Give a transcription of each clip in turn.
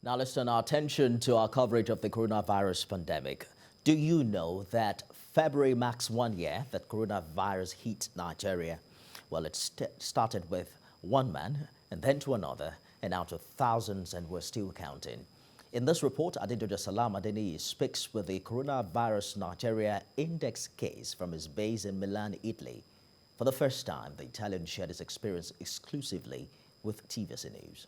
Now let's turn our attention to our coverage of the coronavirus pandemic. Do you know that February marks 1 year that coronavirus hit Nigeria? Well, it started with one man and then to another and now to thousands, and we're still counting. In this report, Adedoja Salam Adeniyi speaks with the coronavirus Nigeria index case from his base in Milan, Italy. For the first time, the Italian shared his experience exclusively with TVC News.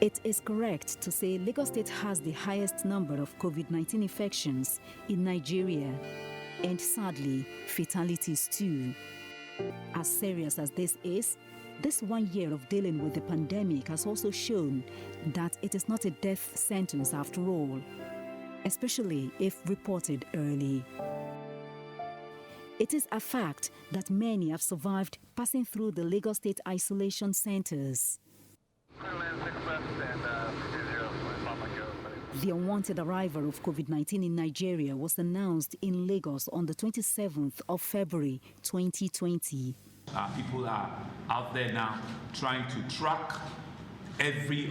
It is correct to say Lagos State has the highest number of COVID-19 infections in Nigeria, and sadly, fatalities too. As serious as this is, this 1 year of dealing with the pandemic has also shown that it is not a death sentence after all, especially if reported early. It is a fact that many have survived passing through the Lagos State isolation centers. The unwanted arrival of COVID-19 in Nigeria was announced in Lagos on the 27th of February 2020. People are out there now trying to track every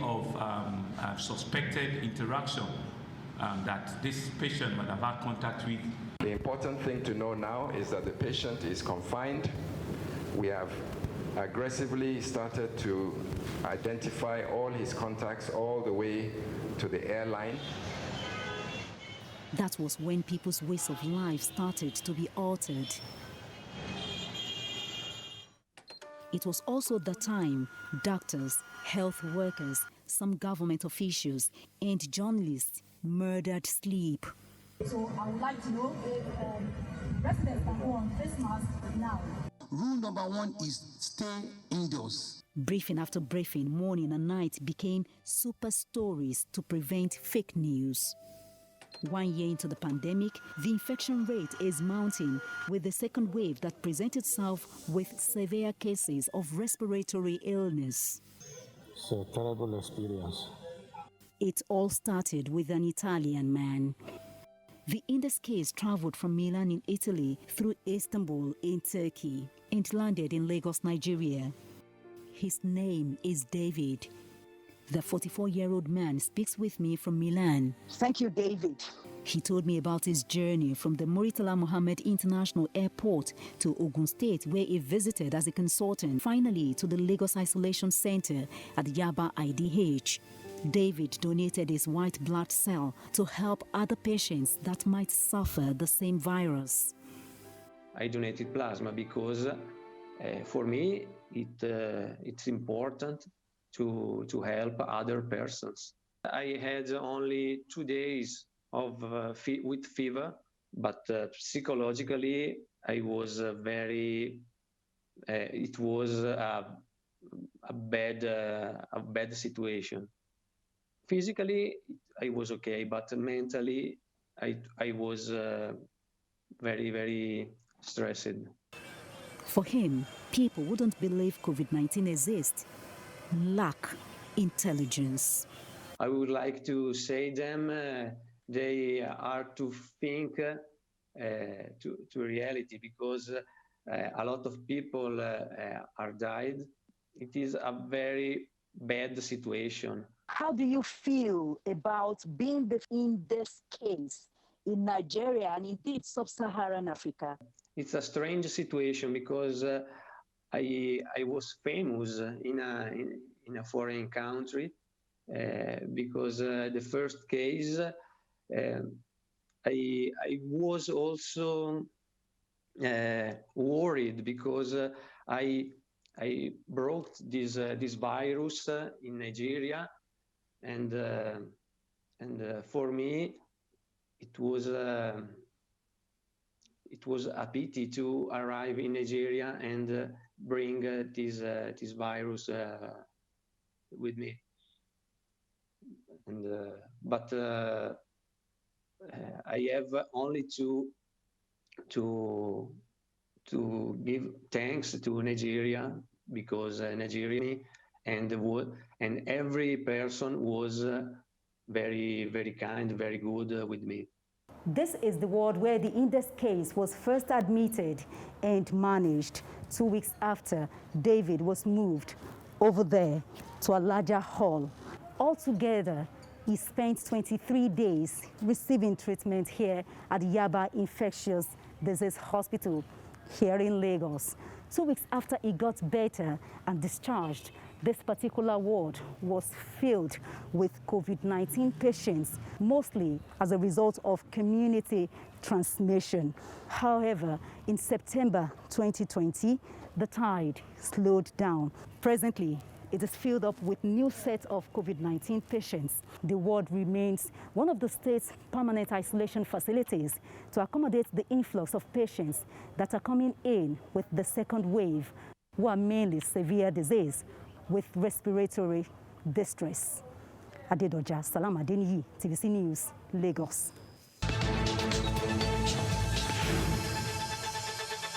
suspected interaction that this patient might have had contact with. The important thing to know now is that the patient is confined. We have aggressively started to identify all his contacts all the way to the airline. That was when people's ways of life started to be altered. It was also the time doctors, health workers, some government officials, and journalists murdered sleep. So I would like to know if residents can go on face masks now. Rule number 1 is stay indoors. Briefing after briefing, morning and night became super stories to prevent fake news. 1 year into the pandemic, the infection rate is mounting, with the second wave that presents itself with severe cases of respiratory illness. It's a terrible experience. It all started with an Italian man. The index case traveled from Milan in Italy through Istanbul in Turkey and landed in Lagos, Nigeria. His name is David. The 44-year-old man speaks with me from Milan. Thank you, David. He told me about his journey from the Muritala Mohammed International Airport to Ogun State, where he visited as a consultant, finally to the Lagos Isolation Center at Yaba IDH. David donated his white blood cell to help other patients that might suffer the same virus. I donated plasma because for me it's important to help other persons. I had only 2 days of with fever, but psychologically I was it was a bad situation. Physically, I was okay, but mentally, I was very, very stressed. For him, people wouldn't believe COVID-19 exists. Lack intelligence. I would like to say them they are to think to reality, because a lot of people are died. It is a very bad situation. How do you feel about being in this case in Nigeria and indeed sub-Saharan Africa? It's a strange situation because I was famous in a foreign country because the first case I was also worried because I brought this virus in Nigeria, and for me it was a pity to arrive in Nigeria and bring this virus with me. And but I have only to give thanks to Nigeria, because Nigeria and every person was very, very kind, very good with me. This is the ward where the index case was first admitted and managed. 2 weeks after, David was moved over there to a larger hall. Altogether, he spent 23 days receiving treatment here at Yaba Infectious Disease Hospital here in Lagos. 2 weeks after he got better and discharged, this particular ward was filled with COVID-19 patients, mostly as a result of community transmission. However, in September 2020, the tide slowed down. Presently, it is filled up with new sets of COVID-19 patients. The ward remains one of the state's permanent isolation facilities to accommodate the influx of patients that are coming in with the second wave, who are mainly severe disease with respiratory distress. Adedoja Salam Adeniyi, TVC News, Lagos.